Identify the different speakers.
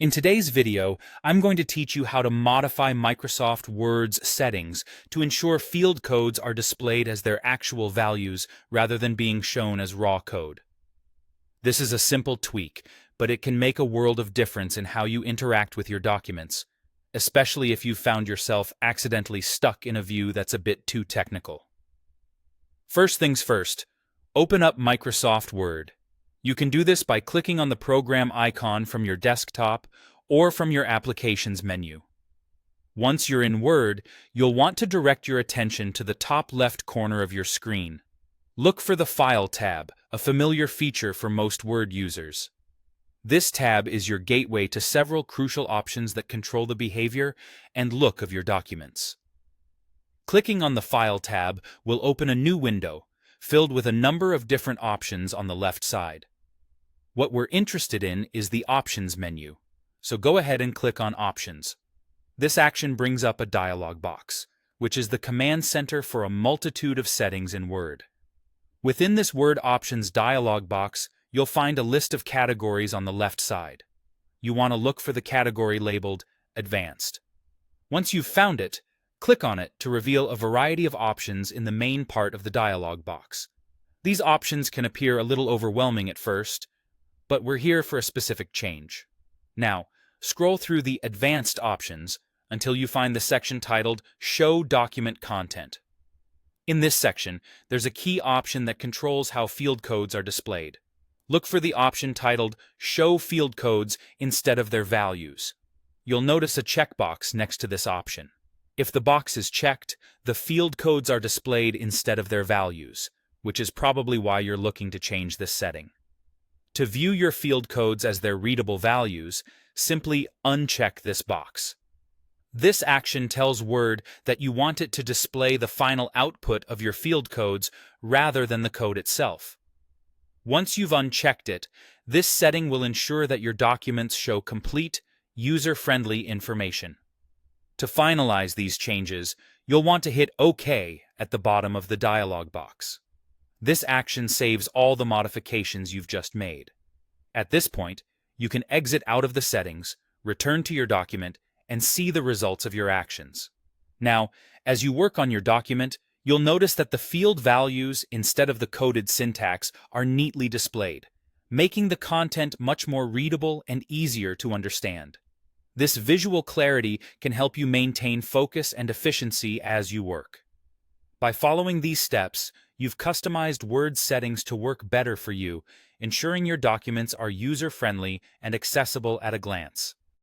Speaker 1: In today's video, I'm going to teach you how to modify Microsoft Word's settings to ensure field codes are displayed as their actual values rather than being shown as raw code. This is a simple tweak, but it can make a world of difference in how you interact with your documents, especially if you've found yourself accidentally stuck in a view that's a bit too technical. First things first, open up Microsoft Word. You can do this by clicking on the program icon from your desktop or from your Applications menu. Once you're in Word, you'll want to direct your attention to the top left corner of your screen. Look for the File tab, a familiar feature for most Word users. This tab is your gateway to several crucial options that control the behavior and look of your documents. Clicking on the File tab will open a new window, filled with a number of different options on the left side. What we're interested in is the Options menu, so go ahead and click on Options. This action brings up a dialog box, which is the command center for a multitude of settings in Word. Within this Word Options dialog box, you'll find a list of categories on the left side. You want to look for the category labeled Advanced. Once you've found it, click on it to reveal a variety of options in the main part of the dialog box. These options can appear a little overwhelming at first, but we're here for a specific change. Now, scroll through the Advanced options until you find the section titled Show Document Content. In this section, there's a key option that controls how field codes are displayed. Look for the option titled Show Field Codes instead of their values. You'll notice a checkbox next to this option. If the box is checked, the field codes are displayed instead of their values, which is probably why you're looking to change this setting. To view your field codes as their readable values, simply uncheck this box. This action tells Word that you want it to display the final output of your field codes rather than the code itself. Once you've unchecked it, this setting will ensure that your documents show complete, user-friendly information. To finalize these changes, you'll want to hit OK at the bottom of the dialog box. This action saves all the modifications you've just made. At this point, you can exit out of the settings, return to your document, and see the results of your actions. Now, as you work on your document, you'll notice that the field values instead of the coded syntax are neatly displayed, making the content much more readable and easier to understand. This visual clarity can help you maintain focus and efficiency as you work. By following these steps, you've customized Word settings to work better for you, ensuring your documents are user-friendly and accessible at a glance.